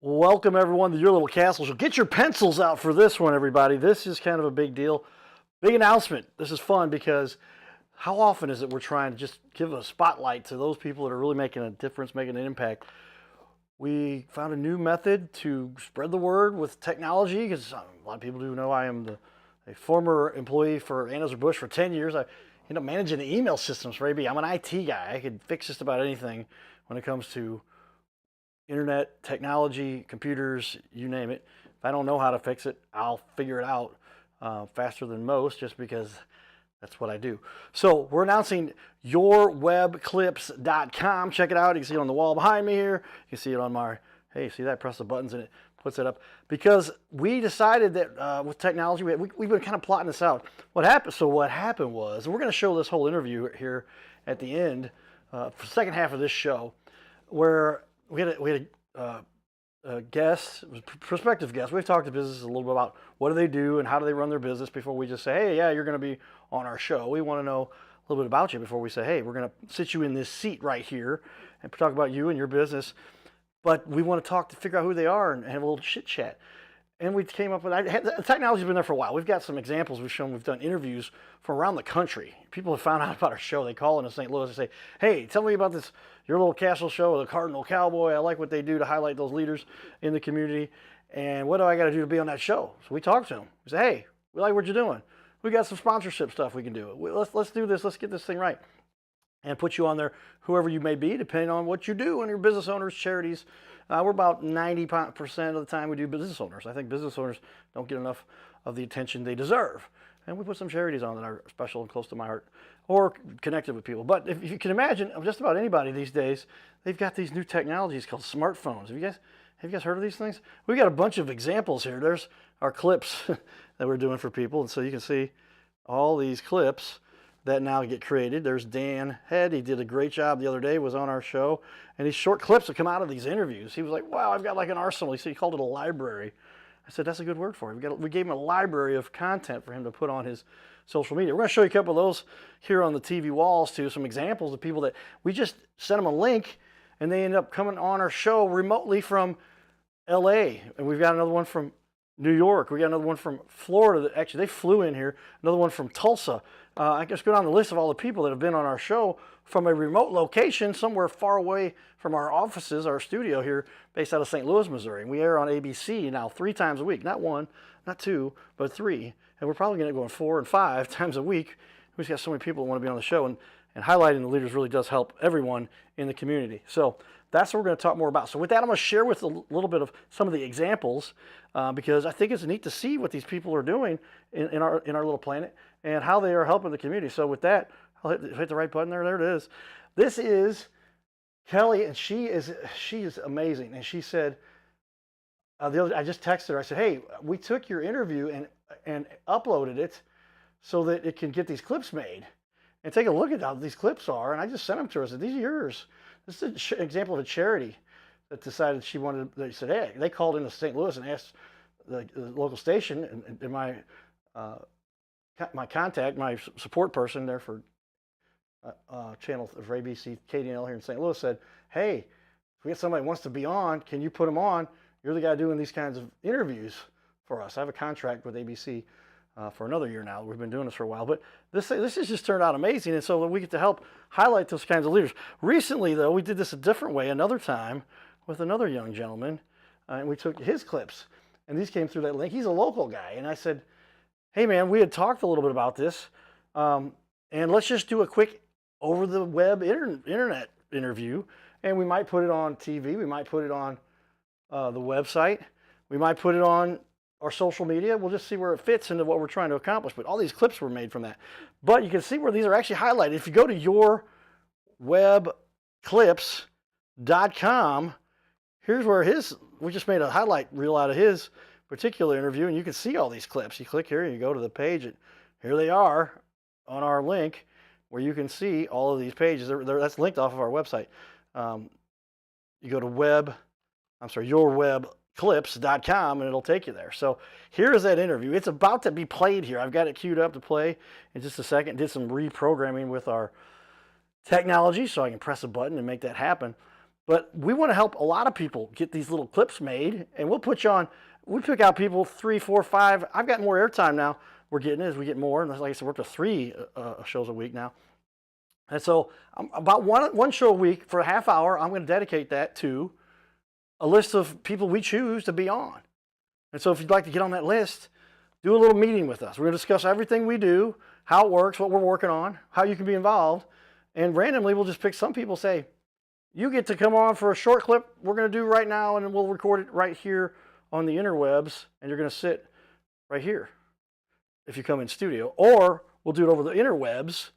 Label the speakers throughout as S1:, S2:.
S1: Welcome everyone to Your Little Castle Show. Get your pencils out for this one, everybody. This is kind of a big deal. Big announcement. This is fun because how often is it we're trying to just give a spotlight to those people that are really making a difference, making an impact? We found a new method to spread the word with technology because a lot of people do know I am a former employee for Anheuser-Busch for 10 years. I ended up managing the email systems for AB. I'm an IT guy. I could fix just about anything when it comes to internet, technology, computers, you name it. If I don't know how to fix it, I'll figure it out faster than most just because that's what I do. So we're announcing yourwebclips.com. Check it out. You can see it on the wall behind me here. You can see it on my, hey, see that? Press the buttons and it puts it up. Because we decided that with technology, we've been kind of plotting this out. What happened was, and we're going to show this whole interview here at the end for the second half of this show, where we had a guest, prospective guest. We've talked to businesses a little bit about what do they do and how do they run their business before we just say, hey, yeah, you're going to be on our show. We want to know a little bit about you before we say, hey, we're going to sit you in this seat right here and talk about you and your business. But we want to figure out who they are and have a little chit chat. And we came up with, technology's been there for a while. We've got some examples we've shown. We've done interviews from around the country. People have found out about our show. They call in St. Louis and say, hey, tell me about this, Your Little Castle show, the Cardinal Cowboy. I like what they do to highlight those leaders in the community. And what do I got to do to be on that show? So we talk to them. We say, hey, we like what you're doing. We got some sponsorship stuff we can do. Let's do this. Let's get this thing right. And put you on there, whoever you may be, depending on what you do and your business owners, charities. We're about 90% of the time we do business owners. I think business owners don't get enough of the attention they deserve. And we put some charities on that are special and close to my heart or connected with people. But if you can imagine, just about anybody these days, they've got these new technologies called smartphones. Have you guys heard of these things? We've got a bunch of examples here. There's our clips that we're doing for people. And so you can see all these clips that now get created. There's Dan Head. He did a great job the other day, was on our show. And these short clips that come out of these interviews. He was like, wow, I've got like an arsenal. He called it a library. I said, that's a good word for it. We gave him a library of content for him to put on his social media. We're going to show you a couple of those here on the TV walls too, some examples of people that we just sent them a link and they end up coming on our show remotely from LA. And we've got another one from New York. We got another one from Florida that actually they flew in here. Another one from Tulsa. I just go down the list of all the people that have been on our show from a remote location somewhere far away from our offices, our studio here based out of St. Louis, Missouri. And we air on ABC now 3 times a week. Not 1, not 2, but 3. And we're probably going to go 4 and 5 times a week. We've got so many people that want to be on the show. And highlighting the leaders really does help everyone in the community. So that's what we're going to talk more about. So with that, I'm going to share with a little bit of some of the examples because I think it's neat to see what these people are doing in our little planet and how they are helping the community. So with that, I'll hit the right button there. There it is. This is Kelly, and she is amazing. And she said, I just texted her. I said, hey, we took your interview and uploaded it so that it can get these clips made. And take a look at how these clips are. And I just sent them to her. I said, these are yours. This is an example of a charity that decided they said, hey, they called into St. Louis and asked the local station and my contact, my support person there for channel for ABC KDNL here in St. Louis said, hey, if we get somebody who wants to be on, can you put them on? You're the guy doing these kinds of interviews for us. I have a contract with ABC for another year now. We've been doing this for a while, but this has just turned out amazing, and so we get to help highlight those kinds of leaders. Recently, though, we did this a different way, another time, with another young gentleman, and we took his clips, and these came through that link. He's a local guy, and I said, hey, man, we had talked a little bit about this, and let's just do a quick over-the-web internet interview, and we might put it on TV, we might put it on the website, we might put it on our social media. We'll just see where it fits into what we're trying to accomplish. But all these clips were made from that. But you can see where these are actually highlighted. If you go to yourwebclips.com, here's where we just made a highlight reel out of his particular interview, and you can see all these clips. You click here, you go to the page, and here they are on our link where you can see all of these pages. That's linked off of our website. You go to yourwebclips.com and it'll take you there. So here's that interview. It's about to be played here. I've got it queued up to play in just a second. Did some reprogramming with our technology so I can press a button and make that happen. But we want to help a lot of people get these little clips made, and we'll put you on. We pick out people 3, 4, 5. I've got more airtime now. We're getting as we get more, and like I said, we're up to 3 shows a week now. And so about one show a week for a half hour, I'm going to dedicate that to a list of people we choose to be on. And so if you'd like to get on that list, do a little meeting with us. We're going to discuss everything we do, how it works, what we're working on, how you can be involved. And randomly, we'll just pick some people, say, you get to come on for a short clip we're going to do right now, and we'll record it right here on the interwebs, and you're going to sit right here if you come in studio. Or we'll do it over the interwebs,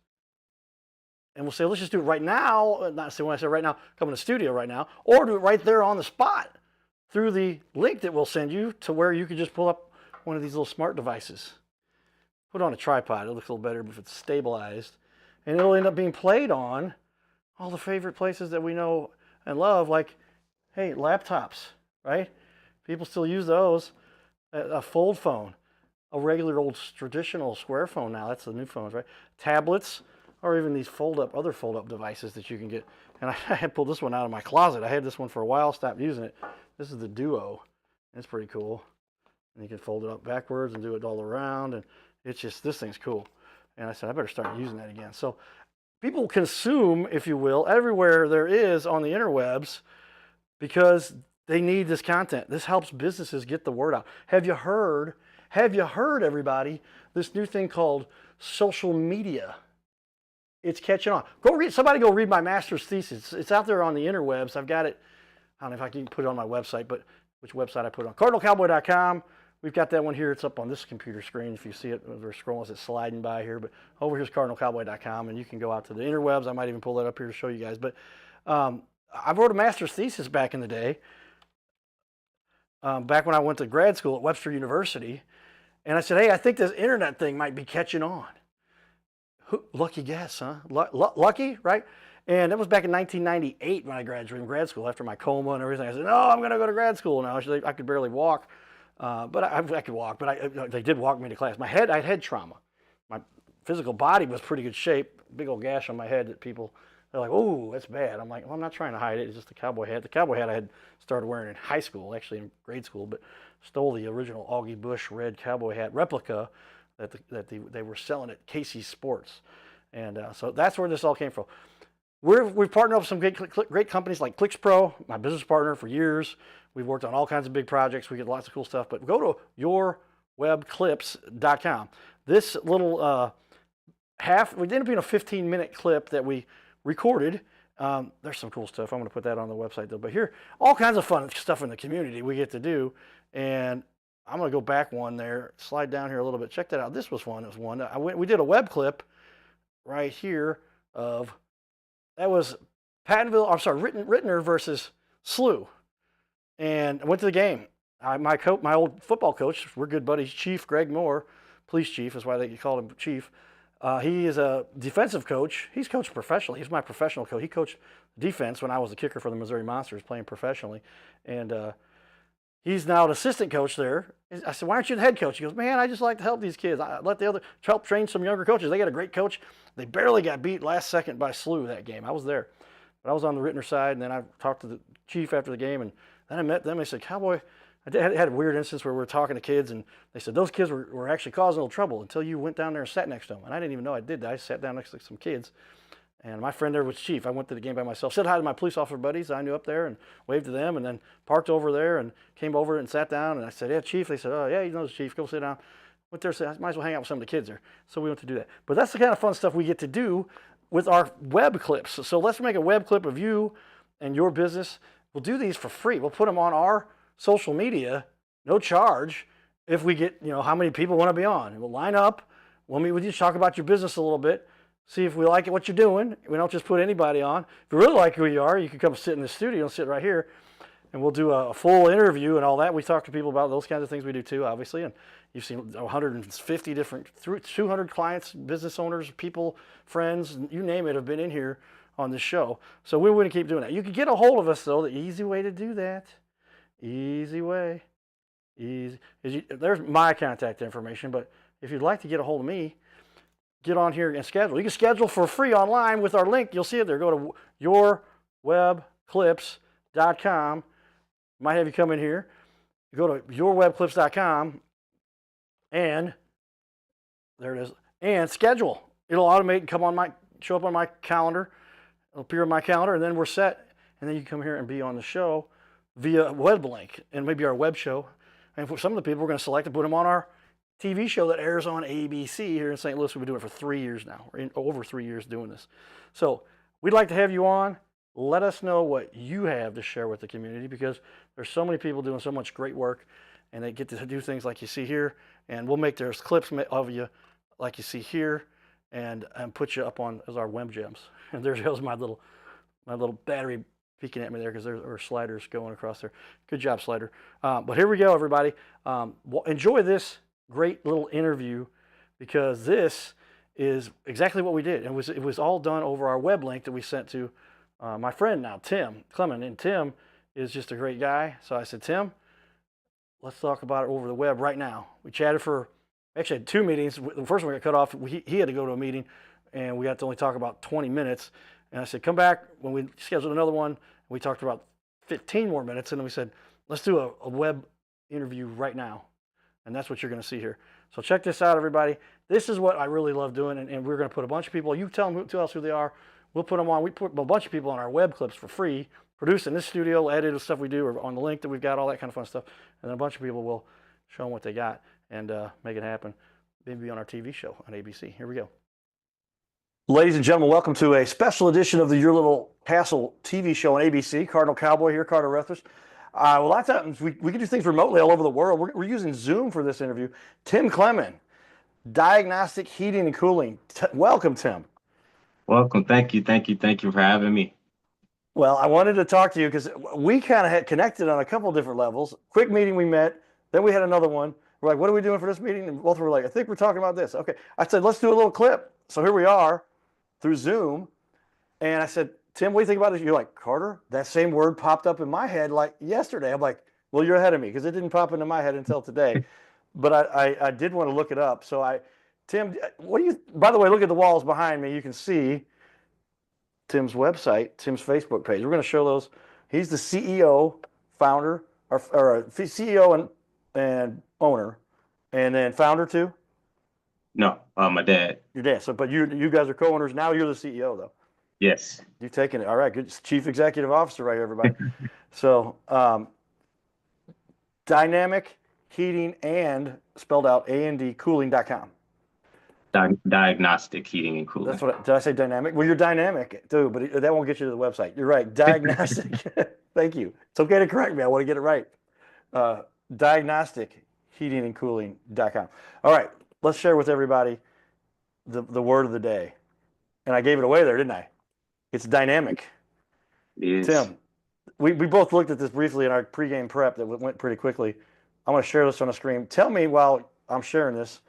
S1: and we'll say, let's just do it right now. Not say when I say right now, come in the studio right now, or do it right there on the spot through the link that we'll send you to where you can just pull up one of these little smart devices. Put it on a tripod. It looks a little better if it's stabilized. And it'll end up being played on all the favorite places that we know and love, like, hey, laptops, right? People still use those. A fold phone, a regular old traditional square phone now. That's the new phones, right? Tablets, or even these other fold-up devices that you can get. And I had pulled this one out of my closet. I had this one for a while, stopped using it. This is the Duo. It's pretty cool. And you can fold it up backwards and do it all around. And it's just, this thing's cool. And I said, I better start using that again. So people consume, if you will, everywhere there is on the interwebs because they need this content. This helps businesses get the word out. Have you heard, everybody, this new thing called social media? It's catching on. Somebody go read my master's thesis. It's out there on the interwebs. I've got it. I don't know if I can put it on my website, but which website I put it on. CardinalCowboy.com. We've got that one here. It's up on this computer screen. If you see it, we're scrolling, it's sliding by here. But over here's CardinalCowboy.com, and you can go out to the interwebs. I might even pull that up here to show you guys. But I wrote a master's thesis back in the day, back when I went to grad school at Webster University. And I said, hey, I think this internet thing might be catching on. Lucky guess, huh? Lucky, right? And that was back in 1998 when I graduated from grad school after my coma and everything. I said, no, I'm going to go to grad school now. I could barely walk, but I could walk. But they did walk me to class. I had head trauma. My physical body was pretty good shape. Big old gash on my head that they're like, oh, that's bad. I'm like, well, I'm not trying to hide it. It's just the cowboy hat. The cowboy hat I had started wearing in high school, actually in grade school, but stole the original Augie Bush red cowboy hat replica that they were selling at Casey's Sports. And so that's where this all came from. We've partnered up with some great companies like ClicksPro, my business partner for years. We've worked on all kinds of big projects. We get lots of cool stuff. But go to yourwebclips.com. This little we ended up being a 15-minute clip that we recorded. There's some cool stuff. I'm going to put that on the website, though. But here, all kinds of fun stuff in the community we get to do. And I'm going to go back one there, slide down here a little bit. Check that out. This was one. It was one. We did a web clip right here of, that was Rittner versus SLU. And I went to the game. My old football coach, we're good buddies, Chief Greg Moore, police chief is why they called him chief. He is a defensive coach. He's coached professionally. He's my professional coach. He coached defense when I was the kicker for the Missouri Monsters, playing professionally. And he's now an assistant coach there. I said, why aren't you the head coach? He goes, man, I just like to help these kids. I let the other help train some younger coaches. They got a great coach. They barely got beat last second by SLU that game. I was there. But I was on the Rittner side, and then I talked to the chief after the game, and then I met them. They said, Cowboy, I had a weird instance where we were talking to kids, and they said, those kids were actually causing a little trouble until you went down there and sat next to them. And I didn't even know I did that. I sat down next to some kids. And my friend there was chief. I went to the game by myself, said hi to my police officer buddies I knew up there and waved to them, and then parked over there and came over and sat down. And I said, yeah, chief. They said, oh, yeah, you know the chief. Go sit down. Went there, said, I might as well hang out with some of the kids there. So we went to do that. But that's the kind of fun stuff we get to do with our web clips. So let's make a web clip of you and your business. We'll do these for free. We'll put them on our social media, no charge, if we get, how many people want to be on. And we'll line up. We'll meet with you, talk about your business a little bit, see if we like it, what you're doing. We don't just put anybody on. If you really like who you are, you can come sit in the studio and sit right here, and we'll do a full interview and all that. We talk to people about those kinds of things we do too, obviously. And you've seen 150 different, 200 clients, business owners, people, friends, you name it, have been in here on this show. So we want to keep doing that. You can get a hold of us, though. The easy way to do that, easy way, there's my contact information. But if you'd like to get a hold of me, get on here and schedule. You can schedule for free online with our link. You'll see it there. Go to yourwebclips.com. yourwebclips.com. Might have you come in here. You go to yourwebclips.com and there it is. And schedule. It'll automate and show up on my calendar. It'll appear on my calendar, and then we're set. And then you come here and be on the show via web link, and maybe our web show. And for some of the people, we're going to select and put them on our TV show that airs on ABC here in St. Louis. We've been doing it for 3 years now. We're over 3 years doing this. So we'd like to have you on. Let us know what you have to share with the community, because there's so many people doing so much great work, and they get to do things like you see here. And we'll make there's clips of you like you see here, and put you up on as our web gems. And there goes my little battery peeking at me there, because there are sliders going across there. Good job, slider. But here we go, everybody. Enjoy this great little interview, because this is exactly what we did. And it was all done over our web link that we sent to my friend now, Tim Clement. And Tim is just a great guy. So I said, Tim, let's talk about it over the web right now. We chatted for, actually had 2 meetings. The first one got cut off. He had to go to a meeting, and we had to only talk about 20 minutes. And I said, come back when we scheduled another one. We talked about 15 more minutes, and then we said, let's do a web interview right now. And that's what you're going to see here. So check this out, everybody. This is what I really love doing, and we're going to put a bunch of people. You tell us who they are. We'll put them on. We put a bunch of people on our web clips for free, produced in this studio, edited the stuff we do, or on the link that we've got, all that kind of fun stuff. And then a bunch of people will show them what they got and make it happen. Maybe on our TV show on ABC. Here we go. Ladies and gentlemen, welcome to a special edition of the Your Little Castle TV show on ABC. Cardinal Cowboy here, Carter Rethers. A lot of times we can do things remotely all over the world. We're using Zoom for this interview. Tim Clement, Diagnostic Heating and Cooling. Welcome, Tim.
S2: Welcome. Thank you for having me.
S1: Well, I wanted to talk to you because we kind of had connected on a couple different levels. Quick meeting, we met. Then we had another one. We're like, what are we doing for this meeting? And both were like, I think we're talking about this. Okay. I said, let's do a little clip. So here we are through Zoom. And I said, Tim, what do you think about it? You're like, Carter, that same word popped up in my head like yesterday. I'm like, well, you're ahead of me because it didn't pop into my head until today. But I did want to look it up. So Tim, by the way, look at the walls behind me. You can see Tim's website, Tim's Facebook page. We're going to show those. He's the CEO, founder, or CEO and owner, and then founder too?
S2: No, my dad.
S1: Your dad. So, but you guys are co-owners. Now you're the CEO, though.
S2: Yes.
S1: You've taken it. All right. Good. Chief Executive Officer right here, everybody. So, Dynamic Heating and spelled out A&D Cooling.com.
S2: Diagnostic Heating and Cooling.
S1: That's what. Did I say dynamic? Well, you're dynamic too, but that won't get you to the website. You're right. Diagnostic. Thank you. It's okay to correct me. I want to get it right. Diagnostic Heating and Cooling.com. All right. Let's share with everybody the word of the day. And I gave it away there, didn't I? It's dynamic.
S2: It is.
S1: Tim, we both looked at this briefly in our pregame prep that went pretty quickly. I'm going to share this on the screen. Tell me while I'm sharing this,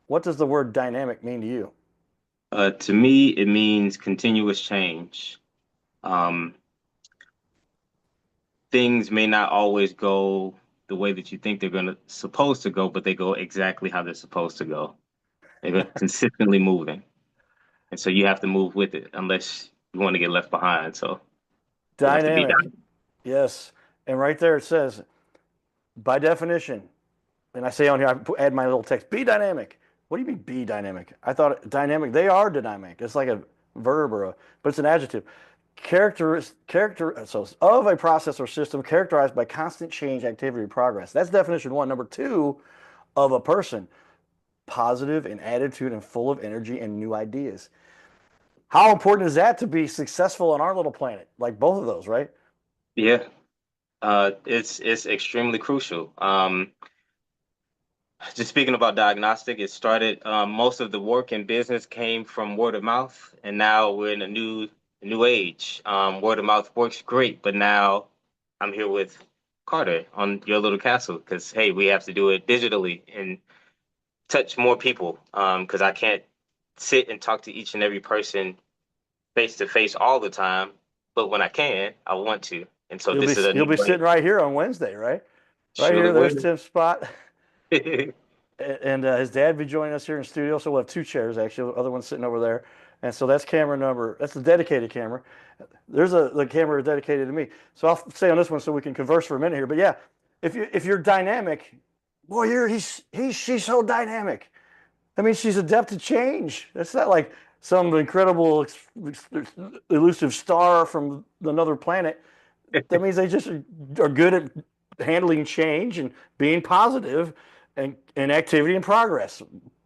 S1: what does the word dynamic mean to you?
S2: To me, it means continuous change. Things may not always go the way that you think they're supposed to go, but they go exactly how they're supposed to go. They're consistently moving. And so you have to move with it unless you want to get left behind. So
S1: dynamic. Yes. And right there it says, by definition, and I say on here, I add my little text, be dynamic. What do you mean be dynamic? I thought dynamic, they are dynamic. It's like a verb but it's an adjective. Character of a process or system characterized by constant change, activity, progress. That's definition one. Number two, of a person, positive in attitude and full of energy and new ideas. How important is that to be successful on our little planet? Like both of those, right?
S2: Yeah. It's extremely crucial. Just speaking about Diagnostic, it started, most of the work in business came from word of mouth, and now we're in a new age. Word of mouth works great, but now I'm here with Carter on Your Little Castle because, hey, we have to do it digitally and touch more people because I can't sit and talk to each and every person face to face all the time, but when I can, I want to. And so you'll
S1: be sitting right here on Wednesday, right? Right here, there's Tim's spot. And his dad will be joining us here in studio, so we'll have two chairs, actually. The other one's sitting over there. And so that's camera number. That's the dedicated camera. There's the camera dedicated to me. So I'll stay on this one so we can converse for a minute here. But yeah, if you're dynamic, boy, she's so dynamic. I mean, she's adept to change. It's not like some incredible elusive star from another planet. That means they just are good at handling change and being positive and activity and progress.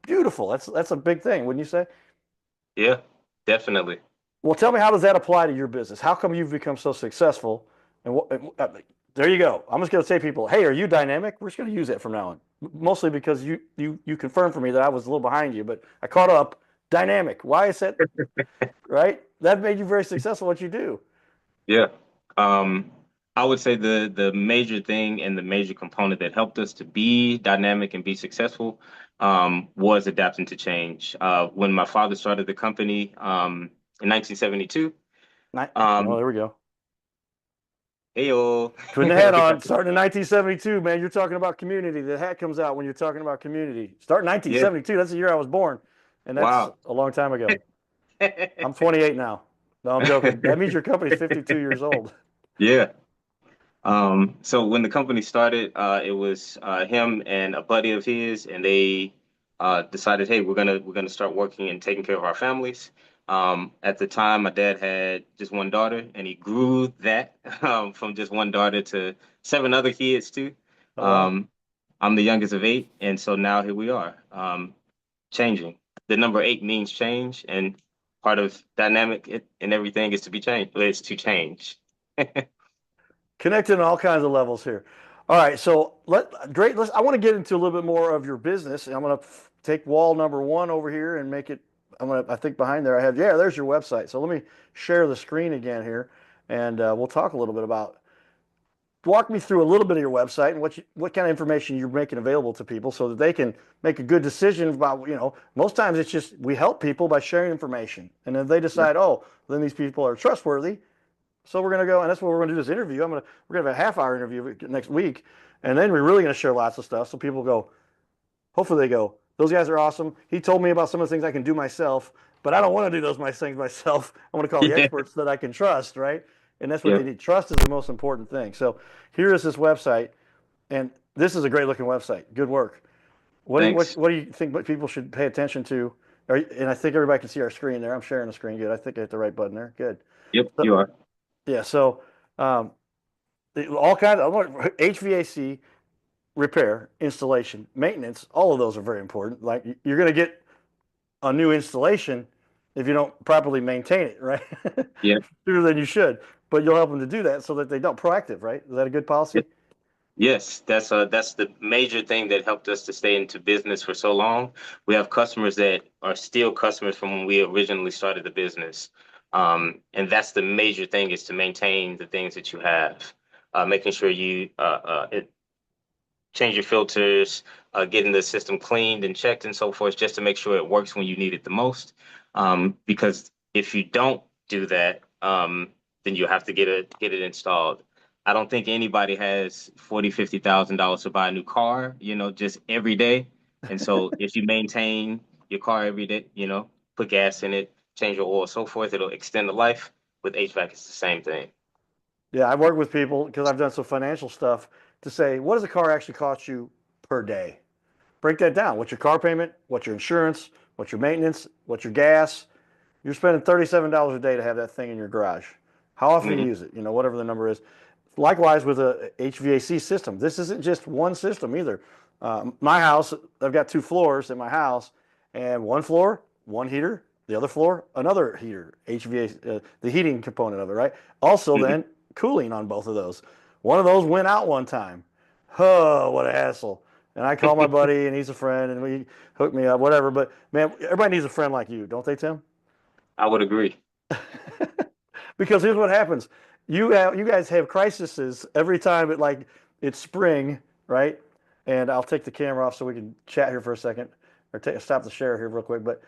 S1: Beautiful. That's a big thing, wouldn't you say?
S2: Yeah, definitely.
S1: Well, tell me, how does that apply to your business? How come you've become so successful? And there you go. I'm just going to say, people, hey, are you dynamic? We're just going to use that from now on. Mostly because you confirmed for me that I was a little behind you, but I caught up. Dynamic. Why is that? Right? That made you very successful. What you do.
S2: Yeah. Um, I would say the major thing and the major component that helped us to be dynamic and be successful was adapting to change. When my father started the company in 1972,
S1: Well,
S2: um,
S1: there we go.
S2: heyo,
S1: Putting the hat on, starting in 1972, man. You're talking about community. The hat comes out when you're talking about community. Starting
S2: yeah,
S1: 1972, that's the year I was born. And that's
S2: wow,
S1: a long time ago. I'm 28 now. No, I'm joking. That means your company's 52 years old.
S2: yeah. So when the company started, it was him and a buddy of his, and they decided, hey, we're gonna start working and taking care of our families. At the time, my dad had just one daughter, and he grew that from just one daughter to seven other kids too.
S1: Oh, wow.
S2: Um, I'm the youngest of eight, and so now here we are, changing. The number eight means change, and part of dynamic and everything is to be changed. Is to change.
S1: Connected on all kinds of levels here. All right, so great. I want to get into a little bit more of your business. I'm going to take wall number one over here and make it. I think behind there I have. Yeah, there's your website. So let me share the screen again here, and we'll talk a little bit about. Walk me through a little bit of your website and what kind of information you're making available to people so that they can make a good decision about. Most times it's just we help people by sharing information, and if they decide, oh, then these people are trustworthy, so we're going to go, and that's what we're going to do this interview. We're going to have a half-hour interview next week, and then we're really going to share lots of stuff. So people go, hopefully they go, those guys are awesome. He told me about some of the things I can do myself, but I don't want to do those things myself. I want to call the
S2: Yeah,
S1: experts that I can trust, right? And that's what
S2: yeah.
S1: they need. Trust is the most important thing. So here is this website, and this is a great looking website. Good work.
S2: Thanks.
S1: What do you think people should pay attention to? And I think everybody can see our screen there. I'm sharing the screen. Good. I think I hit the right button there. Good.
S2: Yep,
S1: So,
S2: you are.
S1: yeah. So um, all kinds of HVAC repair, installation, maintenance. All of those are very important. Like you're going to get a new installation if you don't properly maintain it, right?
S2: Yeah.
S1: Sooner than you should. But you'll help them to do that so that they don't proactive, right? Is that a good policy?
S2: Yes, that's the major thing that helped us to stay into business for so long. We have customers that are still customers from when we originally started the business. And that's the major thing is to maintain the things that you have, making sure you change your filters, getting the system cleaned and checked and so forth, just to make sure it works when you need it the most. Because if you don't do that, then you have to get it installed. I don't think anybody has 40, $50,000 to buy a new car, just every day. And so if you maintain your car every day, put gas in it, change your oil, so forth, it'll extend the life. With HVAC, it's the same thing.
S1: Yeah, I work with people because I've done some financial stuff to say, what does a car actually cost you per day? Break that down. What's your car payment? What's your insurance? What's your maintenance? What's your gas? You're spending $37 a day to have that thing in your garage. How often you
S2: Hmm.
S1: use it? Whatever the number is. Likewise with a HVAC system. This isn't just one system either. My house, I've got two floors in my house, and one floor, one heater, the other floor, another heater, HVAC, the heating component of it, right? Also,
S2: Hmm.
S1: then cooling on both of those. One of those went out one time. Oh, what a hassle. And I call my buddy, and he's a friend, and we hook me up, whatever. But man, everybody needs a friend like you, don't they, Tim?
S2: I would agree.
S1: Because here's what happens. You guys have crises every time it's spring, right? And I'll take the camera off so we can chat here for a second, or stop the share here real quick. But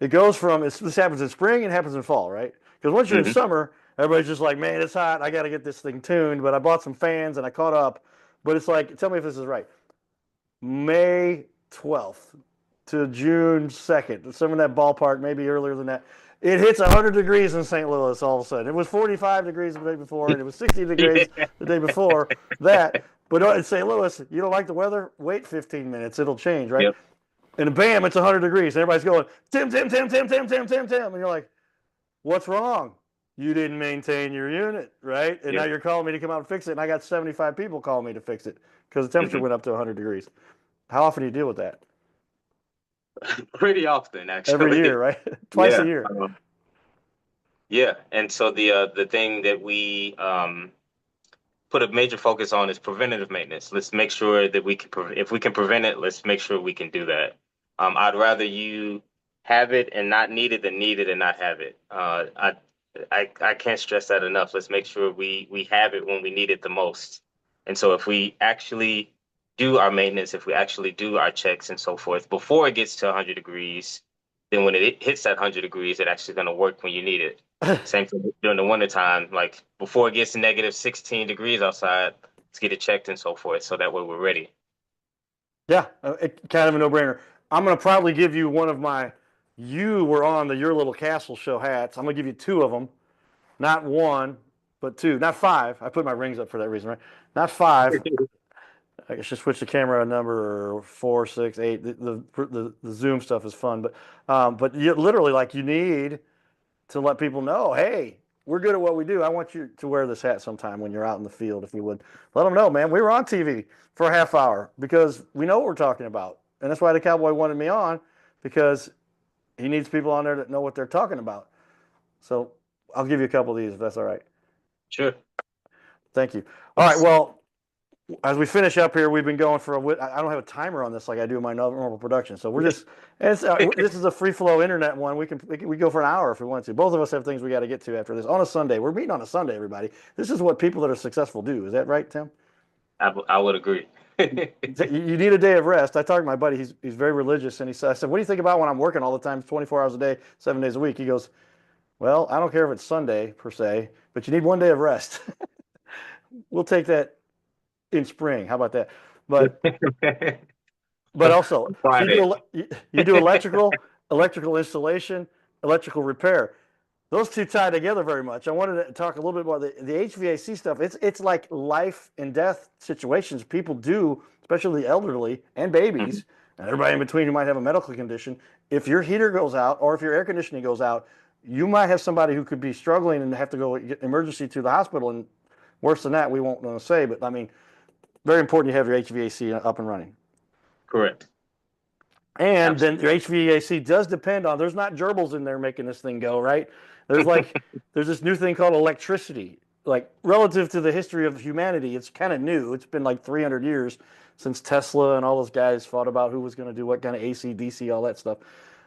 S1: it goes from this happens in spring and happens in fall, right? Because once you're in
S2: Hmm.
S1: summer, everybody's just like, man, it's hot. I got to get this thing tuned. But I bought some fans and I caught up. But it's like, tell me if this is right. May 12th. to June 2nd, some in that ballpark, maybe earlier than that. It hits 100 degrees in St. Louis all of a sudden. It was 45 degrees the day before, and it was 60 degrees
S2: Yeah.
S1: the day before that. But in St. Louis, you don't like the weather? Wait 15 minutes. It'll change, right?
S2: Yep.
S1: And bam, it's 100 degrees. And everybody's going, Tim, Tim, Tim, Tim, Tim, Tim, Tim, Tim. And you're like, what's wrong? You didn't maintain your unit, right? And now
S2: Yep.
S1: you're calling me to come out and fix it. And I got 75 people calling me to fix it because the temperature
S2: Hmm.
S1: went up to 100 degrees. How often do you deal with that?
S2: Pretty often,
S1: Every year,
S2: actually.
S1: right? Twice a
S2: Yeah.
S1: year.
S2: Yeah. And so the thing that we put a major focus on is preventative maintenance. Let's make sure that we can, if we can prevent it, let's make sure we can do that. I'd rather you have it and not need it than need it and not have it. I can't stress that enough. Let's make sure we have it when we need it the most. And so if we actually do our maintenance, if we actually do our checks and so forth before it gets to 100 degrees, then when it hits that 100 degrees, it actually going to work when you need it. Same thing during the wintertime, like before it gets to negative 16 degrees outside, let's get it checked and so forth. So that way we're ready.
S1: Yeah, kind of a no-brainer. I'm going to probably give you one of my you were on the Your Little Castle show hats. I'm going to give you two of them. Not one, but two. Not five. I put my rings up for that reason, right? Not five. I should switch the camera number 4, 6, 8. The Zoom stuff is fun, but you literally like you need to let people know, hey, we're good at what we do. I want you to wear this hat sometime when you're out in the field, if you would. Let them know, man. We were on TV for a half hour because we know what we're talking about, and that's why the Cowboy wanted me on because he needs people on there that know what they're talking about. So I'll give you a couple of these if that's all right.
S2: Sure.
S1: Thank you. All right. Well, as we finish up here, we've been going for I don't have a timer on this like I do in my normal production. So we're just, this is a free flow internet one. We go for an hour if we want to. Both of us have things we got to get to after this on a Sunday. We're meeting on a Sunday, everybody. This is what people that are successful do. Is that right, Tim?
S2: I would agree.
S1: You need a day of rest. I talked to my buddy. He's very religious, and I said, "What do you think about when I'm working all the time, 24 hours a day, 7 days a week?" He goes, "Well, I don't care if it's Sunday per se, but you need one day of rest." We'll take that in spring. How about that? But also, so
S2: Friday.
S1: you do electrical installation, electrical repair. Those two tie together very much. I wanted to talk a little bit about the HVAC stuff. It's like life and death situations people do, especially the elderly and babies,
S2: Mhm.
S1: and everybody in between who might have a medical condition. If your heater goes out or if your air conditioning goes out, you might have somebody who could be struggling and have to go get emergency to the hospital. And worse than that, we won't want to say, but I mean, very important you have your HVAC up and running.
S2: Correct.
S1: And then
S2: Absolutely.
S1: your HVAC does depend on, there's not gerbils in there making this thing go, right? There's this new thing called electricity. Like, relative to the history of humanity, it's kind of new. It's been like 300 years since Tesla and all those guys fought about who was going to do what kind of AC, DC, all that stuff.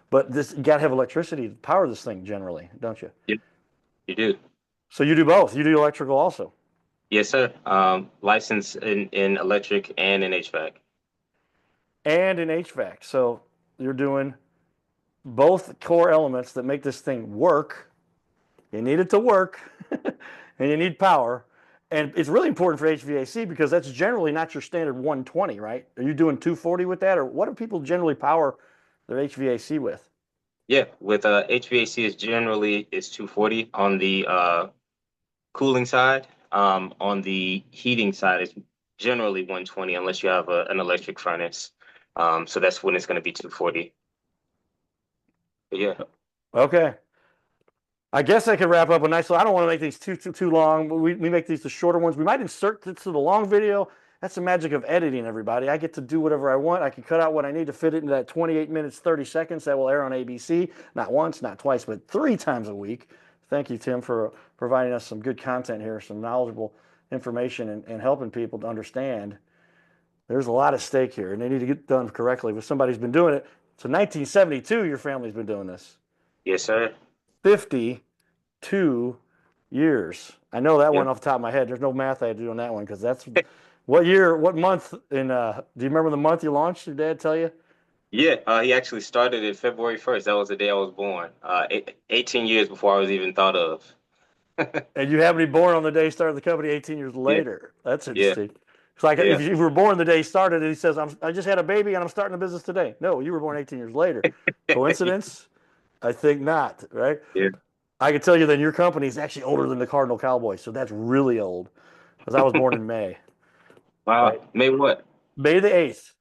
S1: But you got to have electricity to power this thing generally, don't you?
S2: Yep, you do.
S1: So you do both. You do electrical also.
S2: Yes, sir. Licensed in electric and in HVAC.
S1: And in HVAC. So you're doing both core elements that make this thing work. You need it to work, and you need power. And it's really important for HVAC because that's generally not your standard 120, right? Are you doing 240 with that, or what do people generally power their HVAC with?
S2: Yeah, with HVAC is 240 on the cooling side. On the heating side, it's generally 120 unless you have an electric furnace. So that's when it's going to be 240. But yeah,
S1: Okay. I guess I could wrap up a nice. I don't want to make these too long, but we make these the shorter ones. We might insert this to the long video. That's the magic of editing, everybody. I get to do whatever I want. I can cut out what I need to fit it into that 28 minutes, 30 seconds that will air on ABC, not once, not twice, but 3 times a week. Thank you, Tim, for providing us some good content here, some knowledgeable information, and helping people to understand there's a lot at stake here, and they need to get done correctly. If somebody's been doing it, so 1972, your family's been doing this.
S2: yes, sir.
S1: 52 years. I know that one
S2: Yep.
S1: off the top of my head. There's no math I had to do on that one because that's what year, what month in, do you remember the month you launched? Your dad tell you?
S2: Yeah, he actually started it February 1st. That was the day I was born. 18 years before I was even thought of.
S1: And you happened to be born on the day you started the company 18 years
S2: Yeah,
S1: later. That's
S2: yeah.
S1: interesting. It's like
S2: Yeah.
S1: if you were born the day he started, and he says, I just had a baby and I'm starting a business today. No, you were born 18 years later. Coincidence? I think not, right?
S2: Yeah.
S1: I can tell you that your company is actually older than the Cardinal Cowboy, so that's really old because I was born in May, right?
S2: Wow. May what?
S1: May the 8th.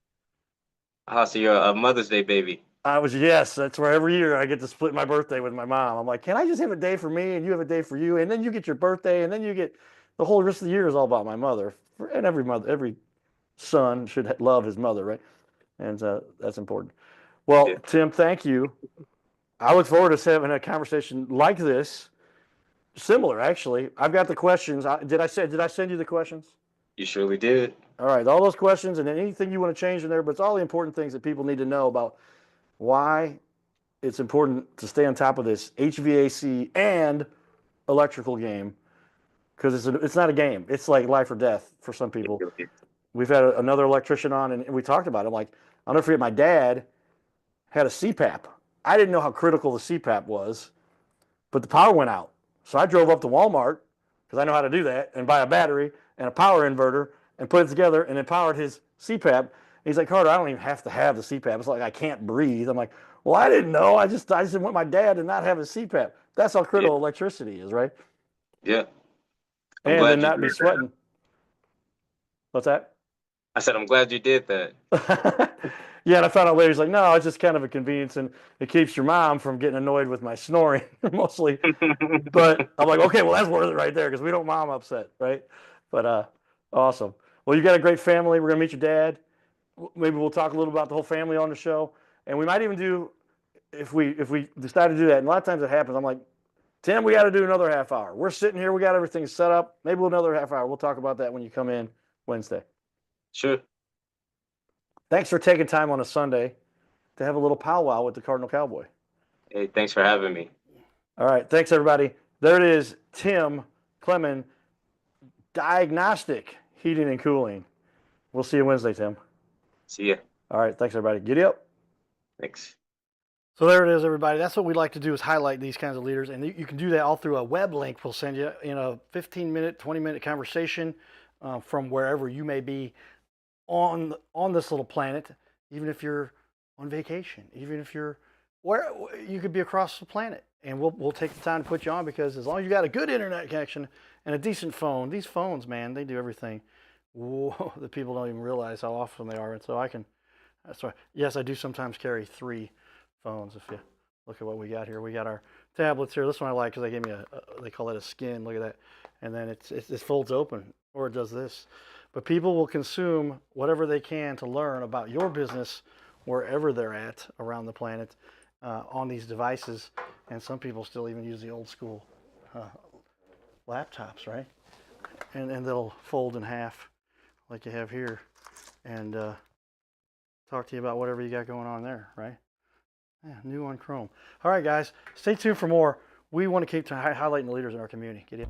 S2: So you're a Mother's Day baby.
S1: Yes, that's where every year I get to split my birthday with my mom. I'm like, can I just have a day for me and you have a day for you? And then you get your birthday and then you get the whole rest of the year is all about my mother. And every son should love his mother, right? And that's important. Well,
S2: Yeah.
S1: Tim, thank you. I look forward to us having a conversation like this, similar actually. I've got the questions. Did I send you the questions?
S2: You surely did.
S1: All right, all those questions and then anything you want to change in there, but it's all the important things that people need to know about why it's important to stay on top of this HVAC and electrical game because it's not a game. It's like life or death for some people. We've had another electrician on and we talked about it. I'm like, I'll never forget my dad had a CPAP. I didn't know how critical the CPAP was, but the power went out. So I drove up to Walmart because I know how to do that and buy a battery and a power inverter and put it together and it powered his CPAP. And he's like, Carter, I don't even have to have the CPAP. It's like I can't breathe. I'm like, well, I didn't know. I just didn't want my dad to not have a CPAP. That's how critical electricity is, right?
S2: Yeah. I'm
S1: And then
S2: glad you
S1: not be
S2: did that.
S1: sweating. What's that?
S2: I said I'm glad you did that.
S1: Yeah, and I found out later, he's like, no, it's just kind of a convenience, and it keeps your mom from getting annoyed with my snoring, mostly. But I'm like, okay, well, that's worth it right there, because we don't mom upset, right? But awesome. Well, you've got a great family. We're going to meet your dad. Maybe we'll talk a little about the whole family on the show. And we might even do, if we decide to do that, and a lot of times it happens, I'm like, Tim, we got to do another half hour. We're sitting here. We got everything set up. Maybe another half hour. We'll talk about that when you come in Wednesday.
S2: Sure.
S1: Thanks for taking time on a Sunday to have a little powwow with the Cardinal Cowboy.
S2: Hey, thanks for having me.
S1: All right. Thanks, everybody. There it is. Tim Clemon, Diagnostic Heating and Cooling. We'll see you Wednesday, Tim.
S2: See ya.
S1: All right. Thanks, everybody. Giddy up.
S2: Thanks.
S1: So there it is, everybody. That's what we like to do is highlight these kinds of leaders. And you can do that all through a web link we'll send you in a 15-minute, 20-minute conversation from wherever you may be on this little planet, even if you're on vacation, even if you're where you could be across the planet. And we'll take the time to put you on because as long as you got a good internet connection and a decent phone, these phones, man, they do everything. Whoa, the people don't even realize how awesome they are. And so that's why, yes, I do sometimes carry 3 phones. If you look at what we got here, we got our tablets here. This one I like because they gave me they call it a skin. Look at that. And then it folds open or it does this. But people will consume whatever they can to learn about your business wherever they're at around the planet on these devices. And some people still even use the old school laptops, right? And they'll fold in half like you have here and talk to you about whatever you got going on there, right? Yeah, new on Chrome. All right, guys, stay tuned for more. We want to keep highlighting the leaders in our community. Get it?